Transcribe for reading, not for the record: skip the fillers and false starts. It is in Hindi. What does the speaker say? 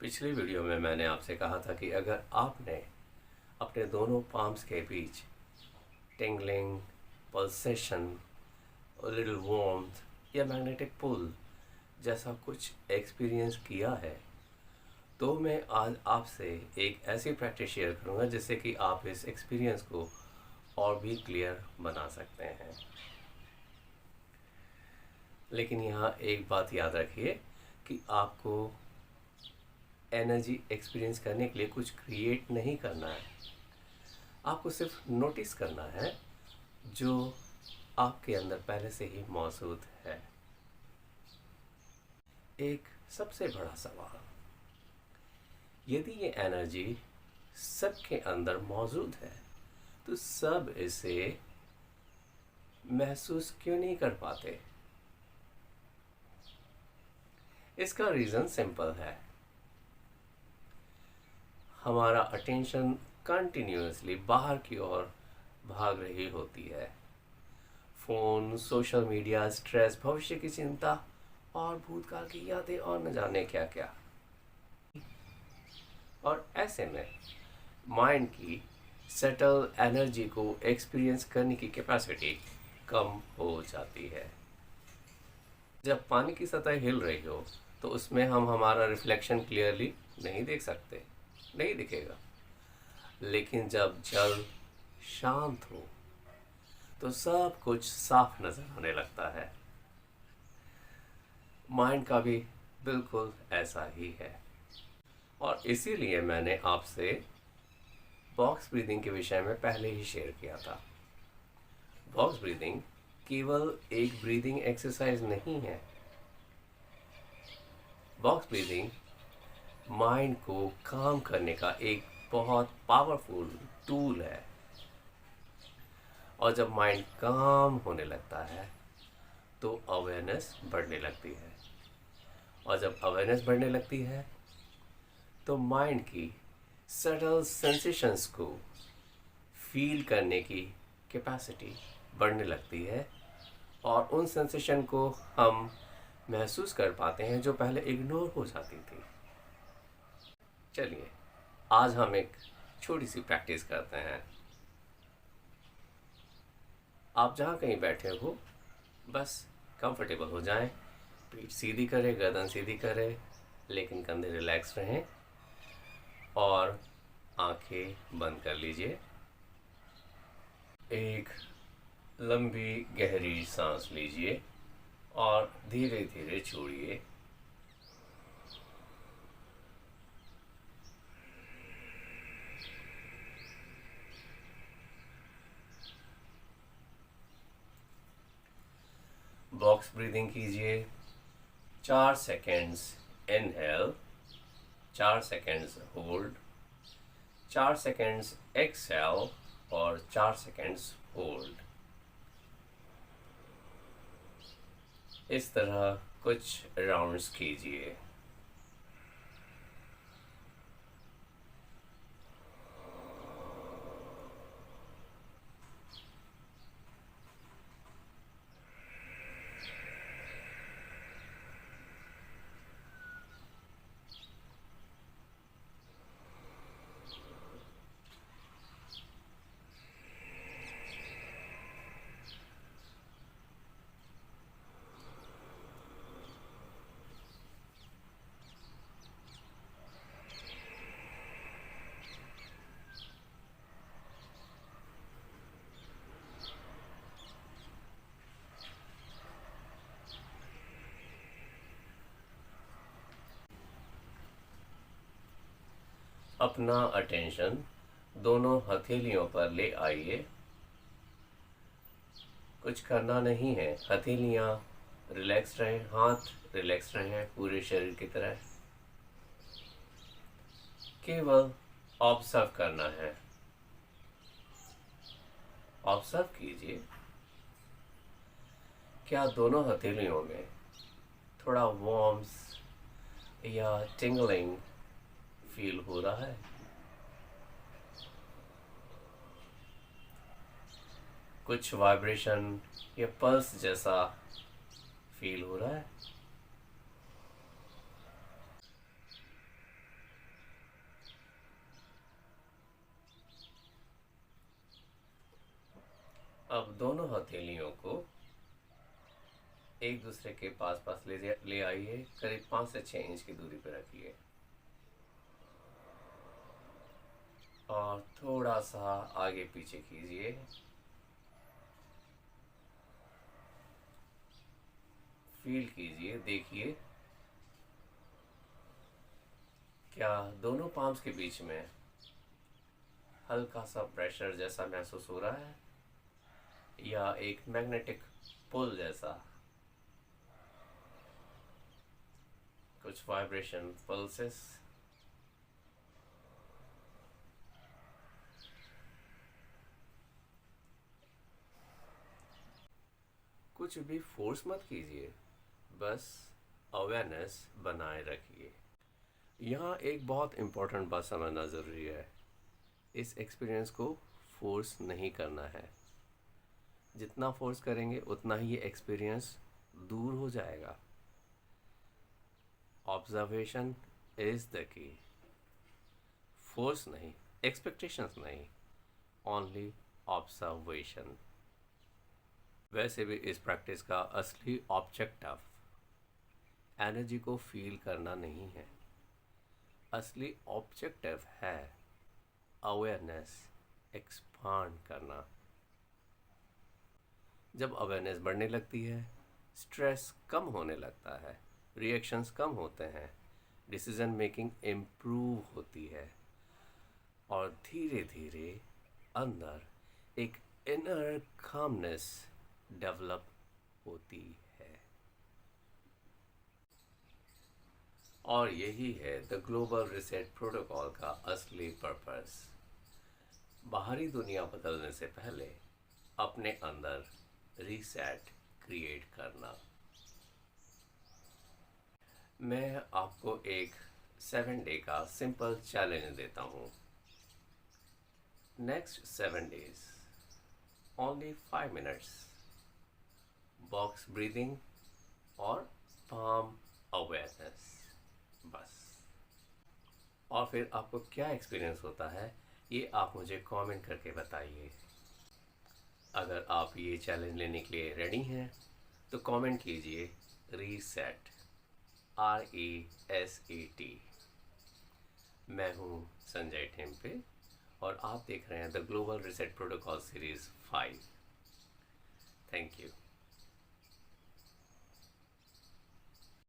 पिछली वीडियो में मैंने आपसे कहा था कि अगर आपने अपने दोनों पाम्स के बीच टिंगलिंग, पल्सेशन, लिटिल वार्मथ या मैग्नेटिक पुल जैसा कुछ एक्सपीरियंस किया है, तो मैं आज आपसे एक ऐसी प्रैक्टिस शेयर करूंगा जिससे कि आप इस एक्सपीरियंस को और भी क्लियर बना सकते हैं। लेकिन यहाँ एक बात याद रखिए कि आपको एनर्जी एक्सपीरियंस करने के लिए कुछ क्रिएट नहीं करना है। आपको सिर्फ नोटिस करना है जो आपके अंदर पहले से ही मौजूद है। एक सबसे बड़ा सवाल, यदि ये एनर्जी सबके अंदर मौजूद है तो सब इसे महसूस क्यों नहीं कर पाते? इसका रीज़न सिंपल है। हमारा अटेंशन कंटिन्यूअसली बाहर की ओर भाग रही होती है। फ़ोन, सोशल मीडिया, स्ट्रेस, भविष्य की चिंता और भूतकाल की यादें और न जाने क्या क्या। और ऐसे में माइंड की सेटल एनर्जी को एक्सपीरियंस करने की कैपेसिटी कम हो जाती है। जब पानी की सतह हिल रही हो तो उसमें हम हमारा रिफ्लेक्शन क्लियरली नहीं देख सकते, नहीं दिखेगा। लेकिन जब जल शांत हो तो सब कुछ साफ नजर आने लगता है। माइंड का भी बिल्कुल ऐसा ही है। और इसीलिए मैंने आपसे बॉक्स ब्रीदिंग के विषय में पहले ही शेयर किया था। बॉक्स ब्रीदिंग केवल एक ब्रीदिंग एक्सरसाइज नहीं है। बॉक्स ब्रीदिंग माइंड को काम करने का एक बहुत पावरफुल टूल है। और जब माइंड काम होने लगता है तो अवेयरनेस बढ़ने लगती है। और जब अवेयरनेस बढ़ने लगती है तो माइंड की सटल सेंसेशंस को फील करने की कैपेसिटी बढ़ने लगती है। और उन सेंसेशन को हम महसूस कर पाते हैं जो पहले इग्नोर हो जाती थी। चलिए आज हम एक छोटी सी प्रैक्टिस करते हैं। आप जहाँ कहीं बैठे हो बस कंफर्टेबल हो जाएं, पीठ सीधी करें, गर्दन सीधी करें, लेकिन कंधे रिलैक्स रहें और आंखें बंद कर लीजिए। एक लंबी गहरी सांस लीजिए और धीरे धीरे छोड़िए। बॉक्स ब्रीदिंग कीजिए। 4 seconds inhale, 4 seconds hold, 4 seconds exhale और 4 सेकेंड्स होल्ड। इस तरह कुछ राउंड्स कीजिए। अपना अटेंशन दोनों हथेलियों पर ले आइए। कुछ करना नहीं है, हथेलियाँ रिलैक्स रहें, हाथ रिलैक्स रहें पूरे शरीर की तरह। केवल ऑब्जर्व करना है। ऑब्जर्व कीजिए, क्या दोनों हथेलियों में थोड़ा वार्मथ या टिंगलिंग फील हो रहा है? कुछ वाइब्रेशन या पल्स जैसा फील हो रहा है? अब दोनों हथेलियों को एक दूसरे के पास पास ले आइए, करीब 5 से 6 इंच की दूरी पर रखिए और थोड़ा सा आगे पीछे कीजिए। फील कीजिए, देखिए क्या दोनों पाम्स के बीच में हल्का सा प्रेशर जैसा महसूस हो रहा है या एक मैग्नेटिक पुल जैसा, कुछ वाइब्रेशन पल्सेस। कुछ भी फोर्स मत कीजिए, बस अवेयरनेस बनाए रखिए। यहाँ एक बहुत इम्पोर्टेंट बात समझना ज़रूरी है, इस एक्सपीरियंस को फोर्स नहीं करना है। जितना फोर्स करेंगे उतना ही ये एक्सपीरियंस दूर हो जाएगा। Observation is the key, force नहीं, एक्सपेक्टेशंस नहीं, ओनली ऑब्जर्वेशन। वैसे भी इस प्रैक्टिस का असली ऑब्जेक्टिव एनर्जी को फील करना नहीं है, असली ऑब्जेक्टिव है अवेयरनेस एक्सपांड करना। जब अवेयरनेस बढ़ने लगती है, स्ट्रेस कम होने लगता है, रिएक्शंस कम होते हैं, डिसीजन मेकिंग इम्प्रूव होती है और धीरे धीरे अंदर एक इनर कामनेस डेवलप होती है। और यही है द ग्लोबल रीसेट प्रोटोकॉल का असली पर्पस। बाहरी दुनिया बदलने से पहले अपने अंदर रीसेट क्रिएट करना। मैं आपको एक 7 डे का सिंपल चैलेंज देता हूँ। Next 7 days, only 5 minutes, box breathing और पाम अवेयरनेस, बस। और फिर आपको क्या एक्सपीरियंस होता है ये आप मुझे कमेंट करके बताइए। अगर आप ये चैलेंज लेने के लिए रेडी हैं तो कमेंट कीजिए रीसेट, RESET। मैं हूँ संजय ठेम्पे और आप देख रहे हैं the global reset protocol series 5। Thank you.